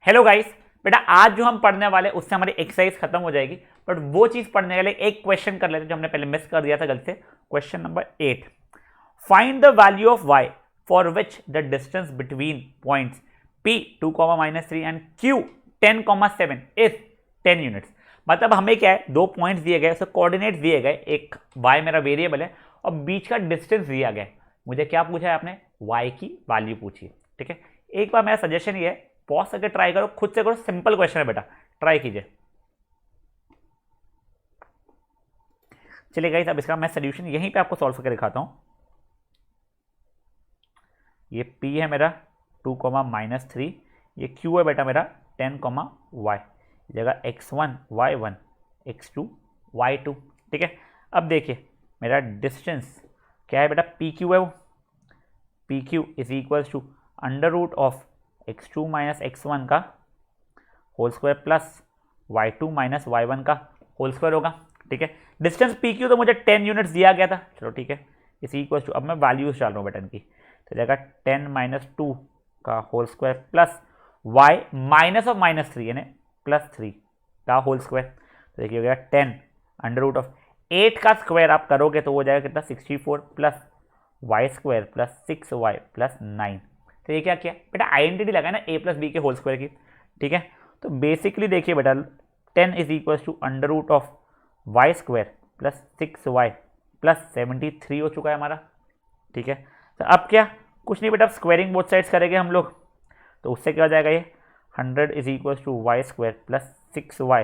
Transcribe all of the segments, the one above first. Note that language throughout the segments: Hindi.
हेलो गाइस, बेटा आज जो हम पढ़ने वाले उससे हमारी एक्सरसाइज खत्म हो जाएगी, बट वो चीज पढ़ने के लिए एक क्वेश्चन कर लेते जो हमने पहले मिस कर दिया था गलती से। Question number 8, find the value of y for which the distance between points p 2, -3 and q 10, 7 is 10 units. मतलब हमें क्या है, दो पॉइंट्स दिए गए, उसके कोऑर्डिनेट्स दिए गए, एक y मेरा वेरिएबल है और बीच का डिस्टेंस दिया गया है। मुझे क्या पूछा है आपने, y की वैल्यू पूछी है। ठीक है, एक बार मेरा सजेशन ये है, पॉज करके ट्राई करो, खुद से करो, सिंपल क्वेश्चन है बेटा, ट्राई कीजिए। चलिए गाइस, अब इसका मैं सोल्यूशन यहीं पे आपको सॉल्व करके दिखाता हूं। ये p है मेरा 2, -3, ये q है बेटा मेरा 10, y, जगह x1 y1 x2 y2। ठीक है, अब देखिए मेरा डिस्टेंस क्या है बेटा, पी क्यू है, वो P Q is equal to under root of x2 minus x1 का whole square plus y2 minus y1 का होल स्क्वायर होगा। ठीक है, डिस्टेंस पी क्यू तो मुझे 10 यूनिट्स दिया गया था, चलो ठीक है, इसी इक्वल टू, अब मैं वैल्यूज डाल रहा हूँ बेटा इनकी, तो जाएगा 10 - 2 का whole square plus y minus of -3 यानी +3 का होल स्क्वायर। तो देखिए हो गया 10 अंडर रूट ऑफ 8 का स्क्वायर आप करोगे तो हो जाएगा कितना, 64 plus y square plus 6y plus 9। तो ये क्या किया बेटा, आइडेंटिटी लगा ना a प्लस बी के होल स्क्वायर की। ठीक है, तो बेसिकली देखिए बेटा 10 is equal to under root of y square plus 6y plus 73 हो चुका है हमारा। ठीक है, तो अब क्या, कुछ नहीं बेटा, स्क्वायरिंग बोथ साइड्स करेंगे हम लोग, तो उससे क्या हो जाएगा, ये 100 is equal to y square plus 6y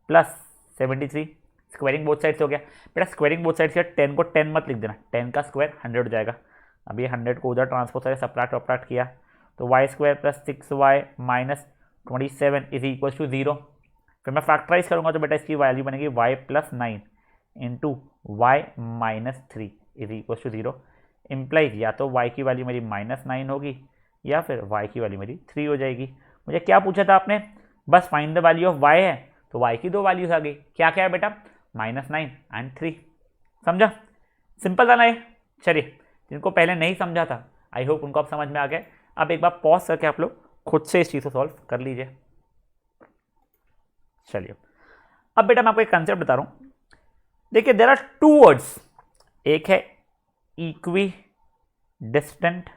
plus 73, squaring both sides हो गया बेटा। स्क्वायरिंग बोथ साइड्स, 10 को 10 मत लिख देना, 10 का स्क्वायर 100 हो जाएगा। अब ये 100 को उधर ट्रांसपोज करके सप्लाट वप्लाट किया तो y square plus 6y minus 27 is equal to 0। फिर मैं फैक्टराइज करूंगा तो बेटा इसकी वैल्यू बनेगी y plus 9 into y minus 3 is equal to 0। Implies या तो y की वैल्यू मेरी -9 होगी या फिर y की वैल्यू मेरी 3 हो जाएगी। मुझे क्या पूछा था आपने, बस find the value of y है, तो y की दो वैल्यूज आ गई, क्या क्या है बेटा, -9 एंड 3। समझा, सिंपल था ना ये। चलिए, जिनको पहले नहीं समझा था आई होप उनको अब समझ में आ गया। अब एक बार पॉज करके आप लोग खुद से इस चीज़ को सॉल्व कर लीजिए। चलिए, अब बेटा मैं आपको एक कंसेप्ट बता रहा हूँ। देखिए देयर आर टू वर्ड्स, एक है इक्वी डिस्टेंट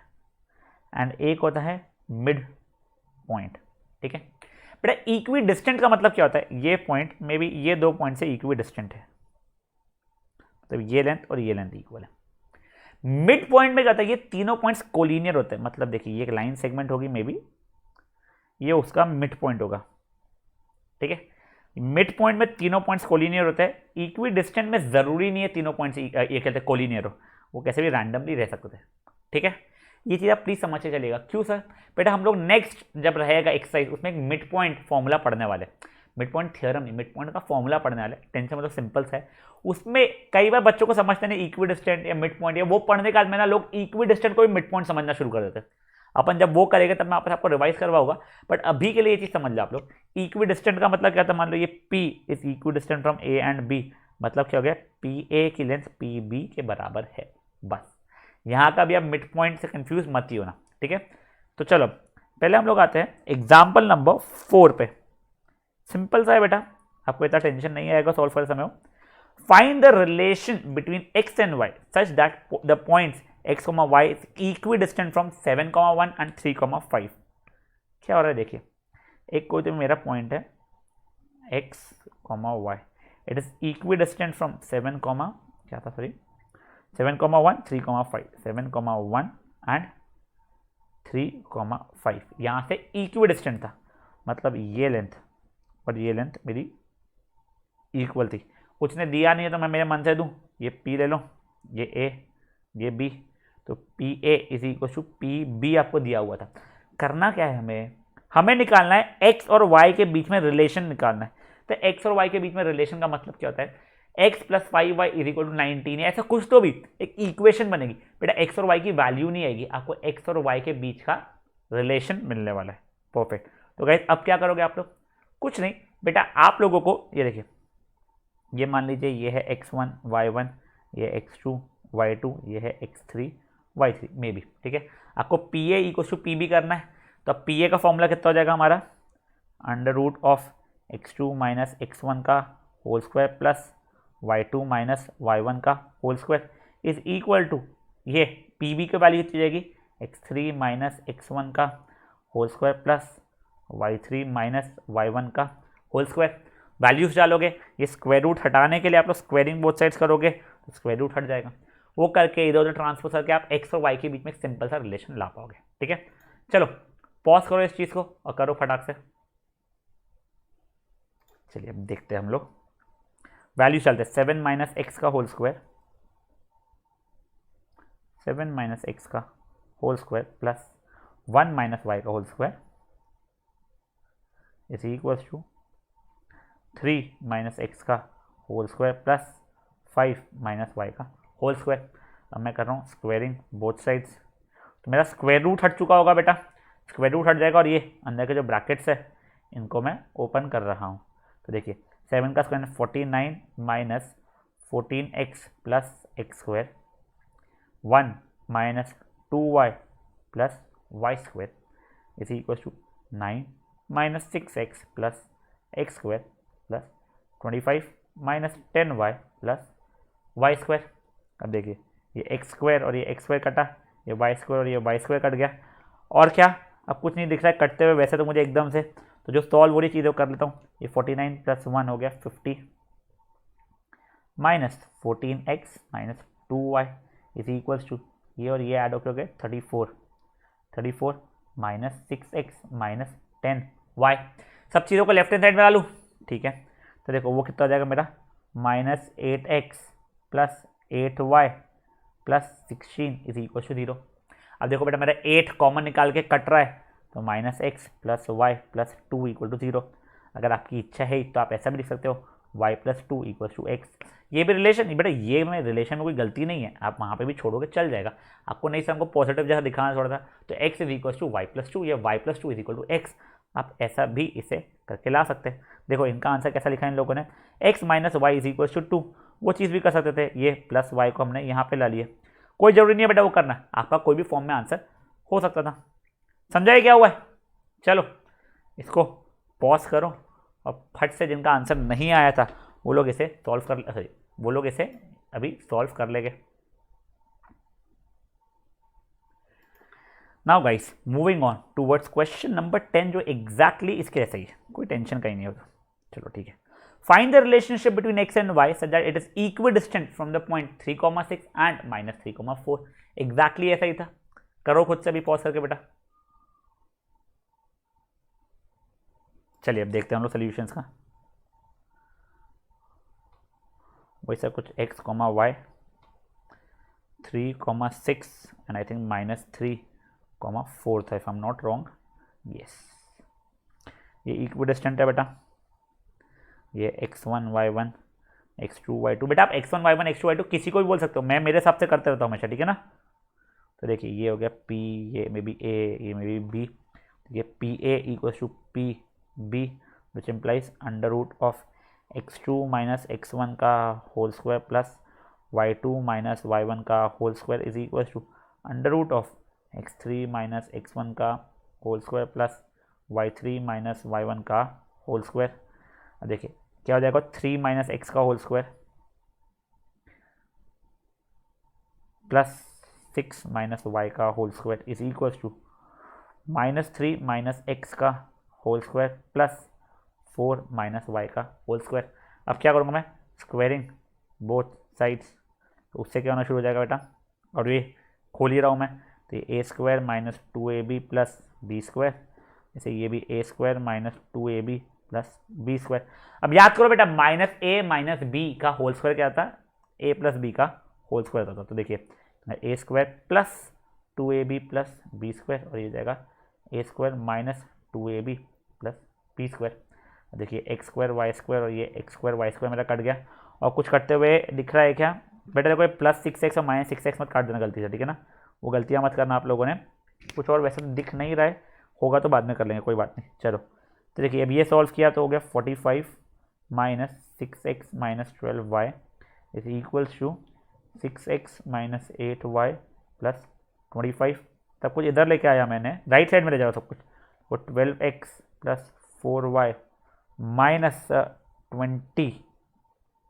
एंड एक होता है मिड पॉइंट। ठीक है बेटा, इक्वी डिस्टेंट का मतलब क्या होता है, ये पॉइंट मे बी ये दो पॉइंट से इक्वी डिस्टेंट है, मतलब ये लेंथ और ये लेंथ इक्वल है। मिड पॉइंट में क्या होता है, ये तीनों पॉइंट्स कोलिनियर होते हैं, मतलब देखिए ये एक लाइन सेगमेंट होगी, मे बी ये उसका मिड पॉइंट होगा। ठीक है, मिड पॉइंट में तीनों पॉइंट्स कोलिनियर होते हैं। इक्वी डिस्टेंट में जरूरी नहीं है तीनों पॉइंट्स ये कहते हैं कोलिनियर हो, वो कैसे भी रैंडमली रह सकते थे। ठीक है, ये चीज़ आप प्लीज समझ के चलिएगा। क्यों सर, बेटा हम लोग नेक्स्ट जब रहेगा एक्सरसाइज उसमें एक मिड पॉइंट फॉर्मूला पढ़ने वाले, मिड पॉइंट थियरम नहीं, मिड पॉइंट का फॉर्मूला पढ़ने वाले, टेंशन मतलब सिंपल सा है। उसमें कई बार बच्चों को समझते नहीं इक्वी डिस्टेंट या मिड पॉइंट, या वो पढ़ने के बाद में ना लोग इक्वी डिस्टेंट को भी मिड पॉइंट समझना शुरू कर देते हैं। अपन जब वो करेंगे तब मैं आपको रिवाइज करवाऊंगा, बट अभी के लिए ये चीज समझ लो आप लोग। इक्वी डिस्टेंट का मतलब क्या था, मान लो ये P is equidistant from A and B, मतलब क्या हो गया, PA की लेंथ PB के बराबर है। बस यहाँ का भी आप मिड पॉइंट से कंफ्यूज मत ही होना। ठीक है, तो चलो पहले हम लोग आते हैं एग्जाम्पल नंबर 4 पे। सिंपल सा है बेटा, आपको इतना टेंशन नहीं आएगा सॉल्व करते समय। Find the relation between x and y such that the points x, y is equidistant from 7, 1 and 3, 5। क्या हो रहा है देखिए, एक कोई तो मेरा पॉइंट है x, y, it is equidistant from 7, क्या था सॉरी 7, 1, 3, 5, 7, 1 एंड 3, 5, यहाँ से इक्विडिस्टेंट था, मतलब ये लेंथ और ये लेंथ मेरी इक्वल थी। कुछ ने दिया नहीं है तो मैं मेरे मन से दूं, ये P ले लो, ये A, ये B, तो PA is equal to PB आपको दिया हुआ था। करना क्या है, हमें निकालना है x और y के बीच में रिलेशन निकालना है। तो x और y के बीच में रिलेशन का मतलब क्या होता है, x plus 5y is equal to 19, ऐसा कुछ तो भी एक इक्वेशन बनेगी बेटा। x और y की वैल्यू नहीं आएगी, आपको x और y के बीच का रिलेशन मिलने वाला है। परफेक्ट, तो गाइस अब क्या करोगे आप लोग, कुछ नहीं बेटा, आप लोगों को ये देखिए, ये मान लीजिए ये है x1 y1, ये x2 y2, ये है x3 y3 मे बी। ठीक है, आपको PA इक्वल टू PB करना है, तो अब PA का फॉर्मूला कितना हो जाएगा हमारा, under root of x2 minus x1 का whole square plus y2 minus y1 का whole square is equal to ये पी की वैल्यू कितनी जाएगी x3 माइनस x1 का whole square plus y3 minus y1 का होल स्क्वायर। वैल्यूज डालोगे, ये स्क्वायर रूट हटाने के लिए आप लोग स्क्वायरिंग बोथ साइड्स करोगे तो स्क्वायर रूट हट जाएगा। वो करके इधर उधर ट्रांसफर करके आप x और y के बीच में एक सिंपल सा रिलेशन ला पाओगे। ठीक है, चलो पॉज करो इस चीज को और करो फटाक से। चलिए अब देखते हैं हम लोग वैल्यू चलते हैं। 7 माइनस एक्स का होल स्क्वायर, 7 माइनस एक्स का whole square plus 1 minus y का whole square is equals to 3 minus x का whole square plus 5 minus y का होल स्क्वायर। अब मैं कर रहा हूँ स्क्वायरिंग बोथ साइड्स, तो मेरा स्क्वायर रूट हट चुका होगा बेटा, स्क्वायर रूट हट जाएगा और ये अंदर के जो ब्रैकेट्स है इनको मैं ओपन कर रहा हूँ। तो देखिए 7 का square 49 minus 14x plus x square 1 minus 2y plus y square is equal to 9 minus 6x plus x square plus 25 minus 10y plus y square. अब देखिए ये एक्स स्क्वायर और ये एक्स स्क्वायर कटा, ये वाई स्क्वायर और ये वाई स्क्वायर कट गया, और क्या अब कुछ नहीं दिख रहा है कटते हुए वैसे तो मुझे एकदम से, तो जो सॉल्व हो रही चीज़ें कर लेता हूँ। ये 49 प्लस 1 हो गया 50 minus 14x minus 2y is equals to ये और ये ऐड होकर हो गए 34 माइनस 6x माइनस 10y। सब चीज़ों को लेफ्ट हैंड साइड में डालूँ, ठीक है। तो देखो वो कितना हो जाएगा मेरा minus 8x plus 8y plus 16 is equal to 0। अब देखो बेटा मेरा 8 कॉमन निकाल के कट रहा है, तो minus x plus y plus 2 equal to 0। अगर आपकी इच्छा है तो आप ऐसा भी लिख सकते हो y plus 2 equal to x. ये भी रिलेशन बेटा, ये में रिलेशन में कोई गलती नहीं है, आप वहाँ पे भी छोड़ोगे चल जाएगा। आपको नहीं हमको पॉजिटिव जैसा दिखाना थोड़ा था, तो x is equal to y plus 2 या y plus 2 is equal to x. आप ऐसा भी इसे करके ला सकते हैं। देखो इनका आंसर कैसा लिखा है इन लोगों ने, x minus y is equal to 2। वो चीज़ भी कर सकते थे, ये प्लस वाई को हमने यहाँ पे ला लिया। कोई जरूरी नहीं है बेटा वो करना, आपका कोई भी फॉर्म में आंसर हो सकता था। समझाइए क्या हुआ है? चलो इसको पॉज करो और फट से जिनका आंसर नहीं आया था वो लोग इसे सॉल्व कर, वो लोग इसे अभी सॉल्व कर लेंगे। Now guys moving on towards question number 10 जो एग्जैक्टली इसके ऐसा ही है, कोई टेंशन का ही नहीं होगा। चलो ठीक है, find the relationship between x and y such that it is equidistant from the point 3,6 and minus 3,4। Exactly ऐसा ही था, करो खुद से भी पॉज करके बेटा। चलिए अब देखते हैं हम लोग सोल्यूशंस का। वैसा कुछ x, y 3,6 and I think minus 3,4 था, if I am not wrong. Yes, ये इक्विडिस्टेंट है बेटा, ये x1 y1 x2 y2। बेटा आप x1 y1 x2 y2 किसी को भी बोल सकते हो, मैं मेरे हिसाब से करते रहता हूँ हमेशा, ठीक है ना। तो देखिए ये हो गया p, ये मे बी a, ये मे बी b, ये P A equal to P B which implies under root of x2 minus x1 का whole square plus y2 minus y1 का whole square is equal to under root of x3 minus x1 का whole square plus y3 minus y1 का होल स्क्वायर। देखिए क्या हो जाएगा 3 माइनस एक्स का whole square plus 6 minus y का whole square is equal to minus 3 minus x का whole square plus 4 minus y का होल स्क्वायर। अब क्या करूँगा मैं, स्क्वायरिंग बोथ साइड्स, तो उससे क्या होना शुरू हो जाएगा बेटा, और ये खोल ही रहा हूँ मैं, तो ये a square minus 2ab plus b square, जैसे ये भी a square minus 2ab plus b square. अब याद करो बेटा माइनस ए माइनस बी का होल स्क्वायर क्या था, ए प्लस बी का होल स्क्वायर था। तो देखिए a square plus 2ab plus b square, और ये जाएगा a square minus 2ab plus b square. देखिए एक्स स्क्वायर वाई स्क्वायर और ये एक्स स्क्वायर वाई स्क्वायर मेरा कट गया, और कुछ कटते हुए दिख रहा है क्या बेटा, देखो प्लस 6x और माइनस 6x मत काट देना गलती से, ठीक है ना, वो गलतियाँ मत करना आप लोगों ने। कुछ और वैसे दिख नहीं रहा है, होगा तो बाद में कर लेंगे, कोई बात नहीं। चलो तो देखिए अब ये सॉल्व किया तो हो गया 45 minus 6x minus 12y is equals to 6x minus 8y plus 25। सब कुछ इधर लेके आया मैंने, राइट साइड में ले जाओ सब कुछ, वो 12x plus 4y minus 20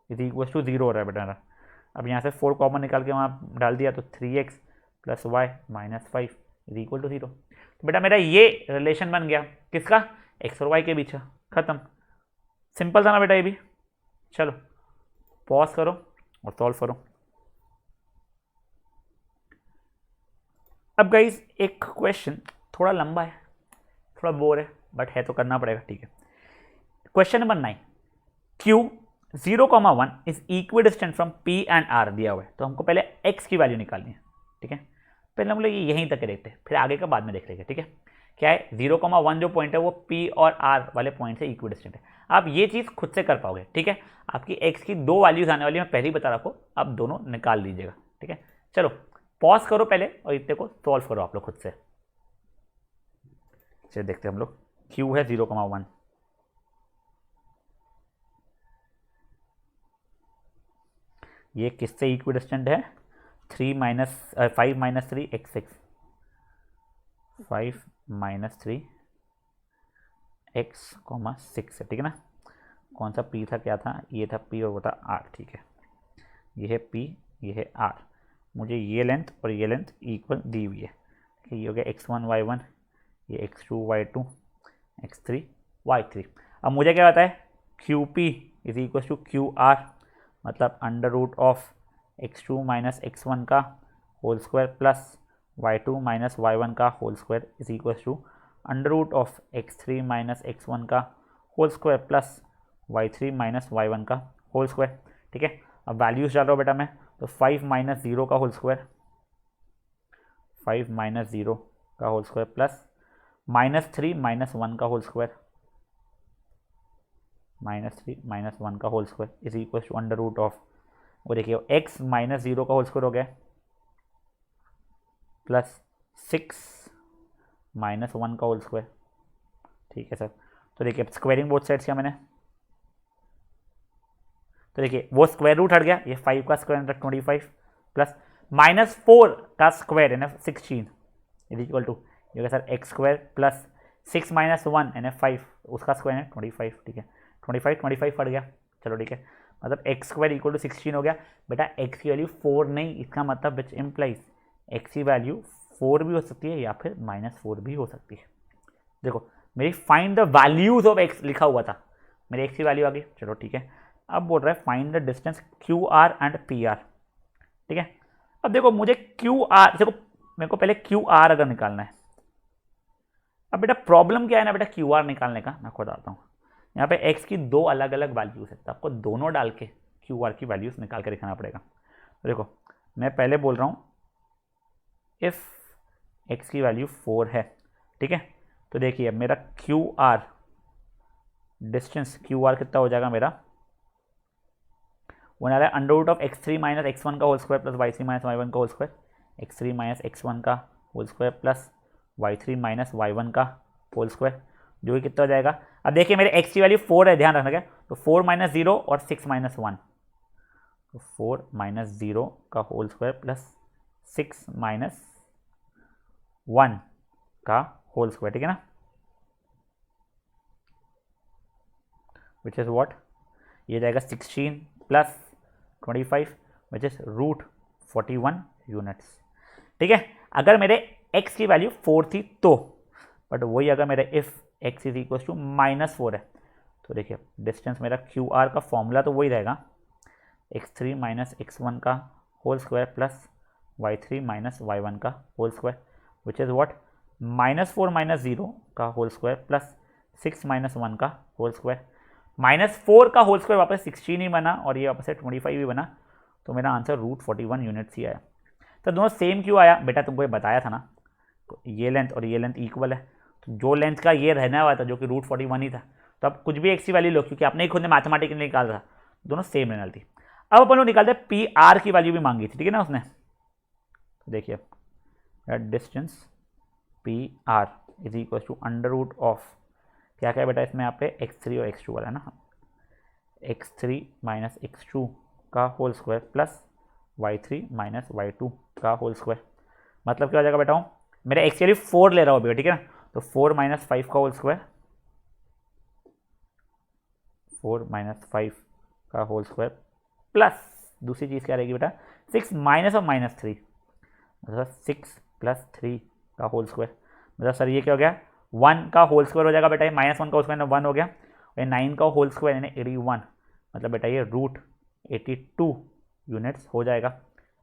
is equal to 0 हो रहा है बेटा। अब यहाँ से 4 कॉमन निकाल के वहाँ डाल दिया तो 3x plus y minus 5 is equal to 0। तो बेटा मेरा ये रिलेशन बन गया किसका, x और y के बीच का। खत्म, सिंपल था ना बेटा ये भी। चलो पॉज करो और सॉल्व करो। अब गाइस एक क्वेश्चन थोड़ा लंबा है, थोड़ा बोर है, बट है तो करना पड़ेगा, ठीक है। Question number 9, Q 0,1 is equidistant from P and R दिया हुआ है। तो हमको पहले x की वैल्यू निकालनी है, ठीक है। पहले हम लोग यहीं तक देखते हैं, फिर आगे का बाद में देख लेंगे, ठीक है। क्या है, 0,1 जो पॉइंट है वो P और R वाले पॉइंट से इक्वी डिस्टेंट है। आप ये चीज़ खुद से कर पाओगे, ठीक है। आपकी x की 2 वैल्यूज आने वाली, मैं पहले ही बता रखो, आप दोनों निकाल लीजिएगा, ठीक है। चलो पॉज करो पहले और इतने को सॉल्व करो आप लोग खुद से। चलिए देखते हैं हम लोग। Q है 0,1, ये किससे इक्वी डिस्टेंट है, 5 माइनस 3 x6, 5 माइनस 3 x, 6 है, ठीक है ना। कौन सा p था, क्या था, ये था p और वो था r, ठीक है। ये है p, ये है r। मुझे ये लेंथ और ये लेंथ इक्वल दी हुई है, ये हो गया x1 y1, ये x2 y2, x3 y3। अब मुझे क्या पता है, QP is equal to QR, मतलब under root of x2 minus x1 का whole square plus y2 minus y1 का whole square is equal to under root of x3 minus x1 का whole square plus y3 minus y1 का होल स्क्वायर, ठीक है। अब वैल्यूज डाल रहा हूँ बेटा मैं, तो 5 माइनस 0 का होल स्क्वायर, 5 माइनस 0 का whole square plus minus 3 minus 1 का होल स्क्वायर, माइनस 3 माइनस 1 का whole square is equal to under root of, वो देखिए x माइनस 0 का होल स्क्वायर हो गया प्लस 6 माइनस 1 का होल स्क्वायर, ठीक है सर। तो देखिए स्क्वायरिंग बोथ साइड्स किया मैंने, तो देखिए वो स्क्वायर रूट हट गया, ये 5 का स्क्वायर 25 प्लस माइनस 4 का स्क्वायर है ना 16 इज इक्वल टू, ये sir x square plus 6 minus 1 यानी 5, उसका स्क्वायर है 25, ठीक है। 25 हट गया, चलो ठीक है। मतलब एक्स स्क्वायर इक्वल टू 16 हो गया। बेटा एक्स की वैल्यू 4 नहीं, इसका मतलब विच इम्प्लाइज एक्स की वैल्यू 4 भी हो सकती है या फिर -4 भी हो सकती है। देखो मेरी find the values of x लिखा हुआ था, मेरी एक्स की वैल्यू आ गई, चलो ठीक है। अब बोल रहा है find the distance Q R and P R, ठीक है। अब देखो मुझे क्यू आर, देखो मेरे को पहले क्यू आर अगर निकालना है। अब बेटा प्रॉब्लम क्या है ना बेटा क्यू आर निकालने का, मैं खुद आता हूँ। यहाँ पे एक्स की 2 अलग अलग वैल्यूज है, तो आपको दोनों डाल के क्यू आर की वैल्यूज निकाल के दिखाना पड़ेगा। तो देखो मैं पहले बोल रहा हूँ इफ एक्स की वैल्यू 4 है, ठीक है। तो देखिए मेरा Q R distance, Q R कितना हो जाएगा मेरा, वो आ रहा है under root of x3 minus x1 का whole square plus y3 minus y1 का whole square, x3 minus x1 का whole square plus y3 minus y1 का होल स्क्वायर, जो कि कितना हो जाएगा। अब देखिए मेरे x की वैल्यू 4 है, ध्यान रखना क्या, तो 4 माइनस 0 और 6 माइनस 1, तो 4 माइनस 0 का होल स्क्वायर प्लस 6 माइनस 1 का होल स्क्वायर, ठीक है ना, विच इज व्हाट, ये जाएगा 16 plus 25 which is root 41 units, ठीक है। अगर मेरे x की वैल्यू 4 थी तो, बट वही अगर मेरे if x is equal to -4 है, तो देखिए डिस्टेंस मेरा क्यू आर का फॉर्मूला तो वही रहेगा, x3 माइनस x1 का whole square plus y3 minus y1 का whole square which is what, -4 minus 0 का होल स्क्वायर प्लस 6 माइनस 1 का होल स्क्वायर, -4 का होल स्क्वायर वापस 16 ही बना और ये वापस से 25 भी बना, तो मेरा आंसर रूट 41 यूनिट्स ही आया। तो दोनों सेम क्यों आया बेटा, तुमको ये बताया था ना, तो ये लेंथ और ये लेंथ इक्वल है, तो जो लेंथ का ये रहने वाला था जो कि रूट 41 ही था, तो अब कुछ भी एक्स की वैल्यू लो, क्योंकि आपने ही खुद ने मैथमेटिकली निकाला था, दोनों सेम रहने वाली थी। अब अपन लोग निकालते हैं पी आर की वैल्यू भी मांगी थी, ठीक है ना उसने। तो देखिए distance P R is equal to under root of, क्या क्या बेटा इसमें यहाँ पे x3 और x2 वाला है ना, x3 माइनस x2 का whole square plus y3 minus y2 का होल स्क्वायर, मतलब क्या हो जाएगा बेटा, मेरा x की वैल्यू 4 ले रहा हूँ अभी, ठीक है ना, तो 4 माइनस 5 का होल स्क्वायर 4 माइनस 5 का होल स्क्वायर प्लस दूसरी चीज़ क्या रहेगी बेटा 6 माइनस और माइनस 3 मतलब 6 प्लस 3 का होल स्क्वायर। मतलब सर ये क्या हो गया 1 का होल स्क्वायर हो जाएगा बेटा, ये -1 का होल स्क्वायर 1 हो गया, और 9 का होल स्क्वायर यानी 81, मतलब बेटा ये √82 यूनिट्स हो जाएगा।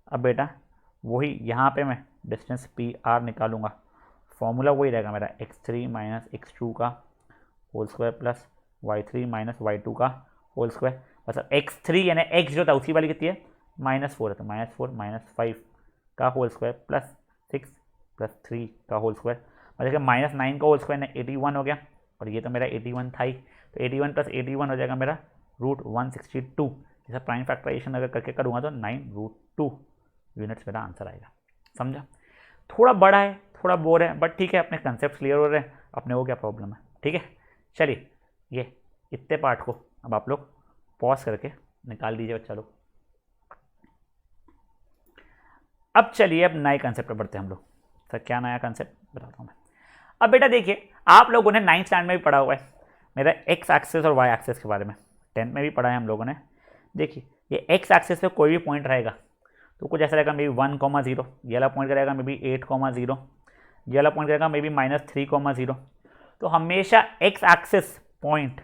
अब बेटा वही यहाँ पे मैं डिस्टेंस PR निकालूंगा, फॉर्मूला वही रहेगा मेरा x3 माइनस x2 का whole square plus y3 minus y2 का होल स्क्वायर। मतलब x3 यानी x जो था उसी वाली कितनी है -4 है, तो -4 माइनस 5 का होल स्क्वायर प्लस 6 प्लस 3 का होल स्क्वायर। मतलब कि -9 का होल स्क्वायर ने 81 हो गया, और ये तो मेरा 81 था ही, तो 81 प्लस 81 हो जाएगा मेरा √162। जैसा प्राइम फैक्टराइजेशन अगर करके करूँगा तो 9√2 यूनिट्स मेरा आंसर आएगा। समझा? थोड़ा बड़ा है, थोड़ा बोर है, बट ठीक है, अपने कंसेप्ट क्लियर हो रहे हैं, अपने को क्या प्रॉब्लम है। ठीक है, चलिए ये इतने पार्ट को अब आप लोग पॉज करके निकाल दीजिए बच्चा लोग। अब चलिए अब नए कंसेप्ट पर बढ़ते हैं हम लोग। सर क्या नया कंसेप्ट बताता हूँ मैं। अब बेटा देखिए आप लोगों ने 9th स्टैंडर्ड में भी पढ़ा हुआ है मेरा एक्स एक्सेस और वाई एक्सेस के बारे में, 10th में भी पढ़ा है हम लोगों ने। देखिए ये एक्स एक्सेस पे कोई भी पॉइंट रहेगा तो कुछ ऐसा रहेगा मे बी 1,0, ये वाला पॉइंट रहेगा मे बी 8,0, ये वाला पॉइंट रहेगा मे बी -3,0। तो हमेशा x axis point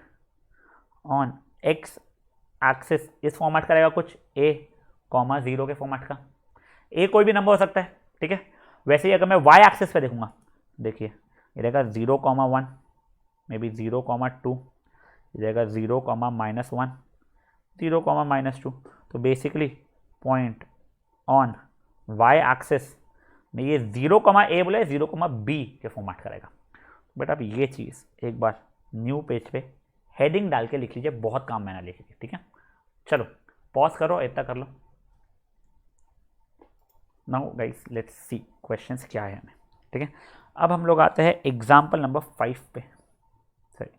on x axis इस फॉर्मेट का रहेगा कुछ A,0 के फॉर्मेट का। ए कोई भी नंबर हो सकता है, ठीक है। वैसे ही अगर मैं वाई एक्सेस पे देखूंगा, देखिए ये रहेगा 0,1 मे बी 0,2, ये रहेगा 0,-1, 0,-2। तो basically point on Y axis में ये 0,A बोले 0,B के फॉर्मेट करेगा। बट अब ये चीज़ एक बार न्यू पेज पे हेडिंग डाल के लिख लीजिए, बहुत काम मैंने लिख लीजिए, ठीक है। चलो पॉज करो, इतना कर लो। Now guys let's see questions क्या है हमें, ठीक है। अब हम लोग आते हैं एग्जाम्पल नंबर 5 पे। सही,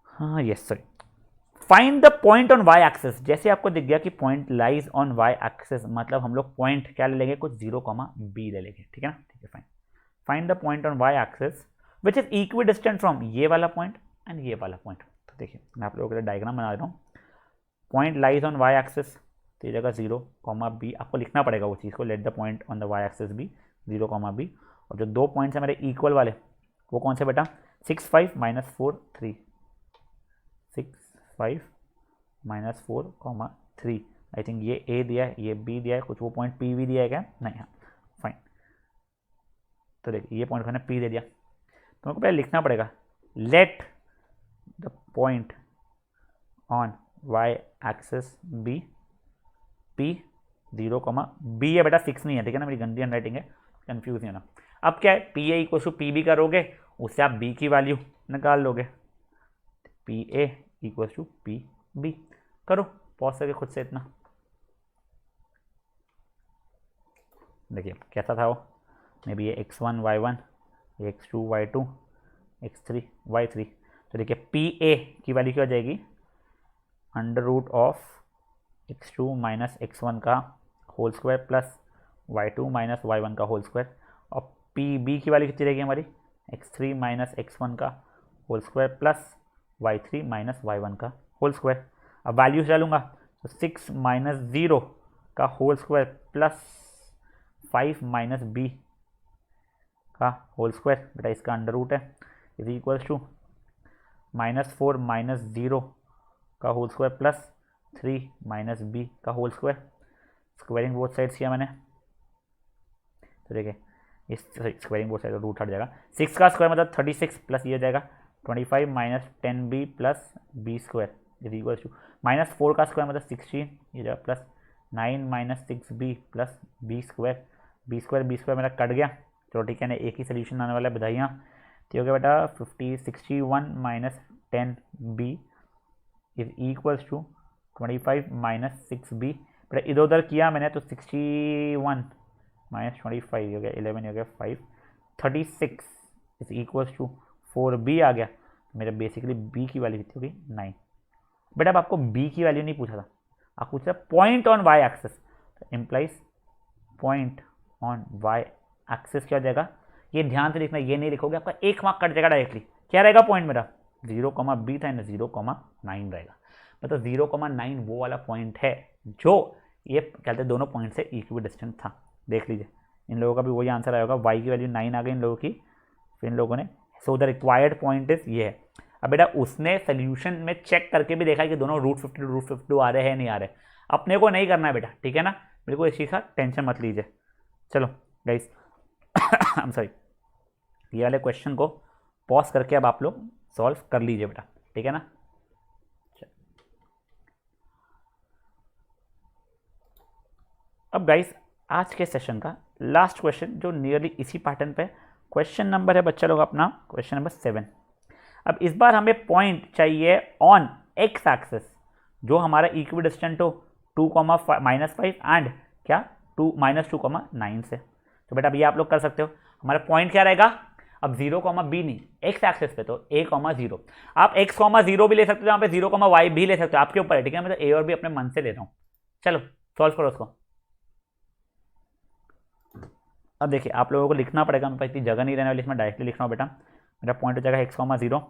हाँ yes sorry. Find the point on Y axis. जैसे आपको दिख गया कि point lies on Y axis, मतलब हम लोग पॉइंट क्या ले लेंगे, कुछ 0,B ले लेंगे, ठीक है ना। ठीक है fine. Find the point on Y axis which is equidistant from ये वाला पॉइंट एंड ये वाला पॉइंट। तो देखिए मैं आप लोगों के लिए डायग्राम बना रहा हूँ। Point lies on Y axis, तो ये जगह 0,B आपको लिखना पड़ेगा वो चीज़ को। Let the point on the y axis be 0,B। और जो दो पॉइंट्स हैं मेरे इक्वल वाले वो कौन से बेटा, 6, 5 -4, 3, 6, 5 -4, 3। आई थिंक ये ए दिया है, ये बी दिया है, कुछ वो पॉइंट पी भी दिया है क्या, नहीं, हाँ फाइन। तो देखिए ये पॉइंट मैंने पी दे दिया, तो मेरे को पहले लिखना पड़ेगा let the point on Y axis be P 0,B है बेटा, 6 नहीं है, ठीक है ना, मेरी गंदी हैंडराइटिंग है, कंफ्यूज नहीं होना। अब क्या है, P A equal to P B करोगे, उससे आप बी की वैल्यू निकाल लोगे, P A equal to P B. करो पॉज करके खुद से इतना। देखिए कैसा था वो, मे बी ये x1 y1, ये x2 y2, x3 y3। तो देखिए पी ए की वैल्यू क्या हो जाएगी, √ऑफ x2 माइनस x1 का whole square plus y2 minus y1 का होल स्क्वायर। और पी बी की वैल्यू कितनी रहेगी हमारी, x3 माइनस x1 का whole square plus y3 minus y1 का होल स्क्वायर। अब वैल्यूज डालूंगा तो 6 माइनस 0 का whole square plus 5 minus b का होल स्क्वायर, बेटा इसका अंडर रूट है, इज इक्वल्स टू -4 माइनस 0 का whole square plus 3 minus b का whole square. Squaring both sides किया मैंने, तो देखिए इस स्क्वायरिंग बोथ साइड का रूट हट जाएगा। 6 का स्क्वायर मतलब 36 प्लस ये हो जाएगा 25 minus 10b plus b square is equals to -4 का स्क्वायर मतलब 16, ये जाएगा plus 9 minus 6b plus b square. b square मेरा कट गया, चलो ठीक है ना, एक ही सोल्यूशन आने वाला है, बधाइयाँ। तो हो गया बेटा 61 minus 10b is equals to 25 minus 6b। बेटा इधर उधर किया मैंने तो 61 माइनस 25 हो गया 11, हो गया 5, 36 इज इक्वल्स टू 4b आ गया। मेरा बेसिकली b की वैल्यू कितनी होगी 9। बेटा अब आपको b की वैल्यू नहीं पूछा था, आप पूछ रहे पॉइंट ऑन वाई एक्सेस, तो implies point on Y axis क्या हो जाएगा, ये ध्यान से लिखना, ये नहीं लिखोगे आपका 1 मार्क कट जाएगा डायरेक्टली। क्या रहेगा पॉइंट मेरा 0,b था, 0,9 रहेगा। मतलब 0,9 वो वाला पॉइंट है जो ये कहते हैं दोनों पॉइंट से इक्वी डिस्टेंट था। देख लीजिए इन लोगों का भी वही आंसर आएगा, y की वैल्यू 9 आ गई इन लोगों की, फिर इन लोगों ने so the required point is ये है। अब बेटा उसने सोल्यूशन में चेक करके भी देखा कि दोनों √50 to √52 आ रहे हैं नहीं आ रहे, अपने को नहीं करना है बेटा, ठीक है ना, बिल्कुल इस चीज़ का टेंशन मत लीजिए। चलो गाइस आई एम सॉरी, ये वाले क्वेश्चन को पॉज करके अब आप लोग सॉल्व कर लीजिए बेटा, ठीक है ना। अब गाइस आज के सेशन का लास्ट क्वेश्चन जो नियरली इसी पैटर्न पे, क्वेश्चन नंबर है बच्चा लोग अपना क्वेश्चन नंबर 7। अब इस बार हमें पॉइंट चाहिए ऑन एक्स एक्सिस जो हमारा इक्वी डिस्टेंट हो 2,-5 एंड क्या -2,9 से। तो बेटा अब ये आप लोग कर सकते हो, हमारा पॉइंट क्या रहेगा, अब 0,b नहीं, एक्स एक्सिस पे तो a,0। आप x,0 भी ले सकते हो, यहाँ पे 0,y भी ले सकते हो, आपके ऊपर है, ठीक है। मैं तो a और b अपने मन से ले रहा हूँ। चलो सॉल्व करो उसको। अब देखिए आप लोगों को लिखना पड़ेगा, मेरे पास इतनी जगह नहीं रहने वाली, इसमें डायरेक्टली लिख रहा हूँ बेटा। मेरा पॉइंट हो जाएगा x,0,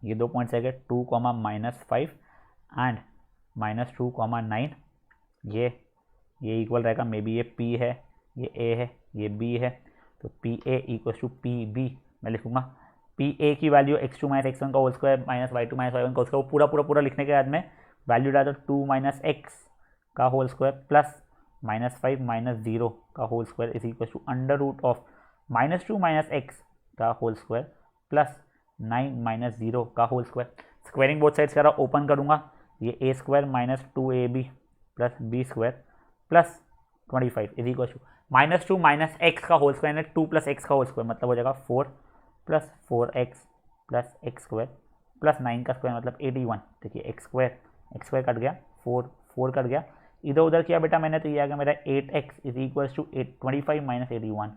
ये 2 पॉइंट्स आएंगे 2,-5 एंड -2,9। ये इक्वल रहेगा, मे बी ये p है, ये a है, ये b है, तो PA = PB मैं लिखूंगा। PA की वैल्यू x2 - x1 का होल स्क्वायर -y2 - y1 का होल स्क्वायर, पूरा लिखने के बाद में वैल्यू डाल दो 2 - x का होल स्क्वायर प्लस -5 - 0 का whole square is equal to √(-2 - x का होल स्क्वायर प्लस 9 - 0 का whole square. Squaring both sides करा, ओपन करूंगा, ये a² - 2ab plus b² plus 25 is equal to -2 - x का होल स्क्वायर, 2 + x का होल स्क्वायर मतलब हो जाएगा 4 + 4x प्लस x² प्लस 9 का स्क्वायर मतलब 81। देखिए x² कट गया, 4 कट गया, इधर उधर किया बेटा मैंने, तो ये आ गया मेरा 8x इज इक्वल टू 25 - 81,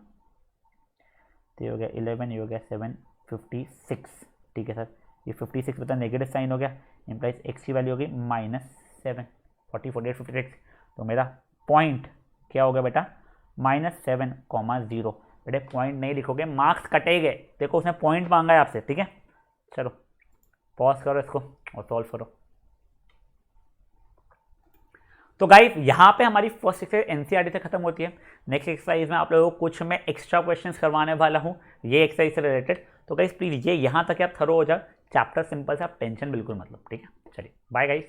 तो ये हो गया 11, ये हो गया 7, 56। ठीक है सर, ये 56 मतलब नेगेटिव साइन हो गया, इम्प्लाइज x की वैल्यू होगी -7, 40, 48, 56। तो मेरा पॉइंट क्या होगा बेटा -7,0। बेटे पॉइंट नहीं लिखोगे मार्क्स कटेंगे, देखो उसने पॉइंट मांगा है आपसे, ठीक है। चलो पॉज करो इसको और सॉल्व करो। तो गाइस यहाँ पे हमारी फर्स्ट एक्सरसाइज एनसीईआरटी से खत्म होती है। नेक्स्ट एक्सरसाइज में आप लोगों को कुछ मैं एक्स्ट्रा क्वेश्चंस करवाने वाला हूँ ये एक्सरसाइज से रिलेटेड। तो गाइस प्लीज ये यहाँ तक आप थरो हो जाओ, चैप्टर सिंपल से, आप टेंशन बिल्कुल मतलब, ठीक है। चलिए बाय गाइस।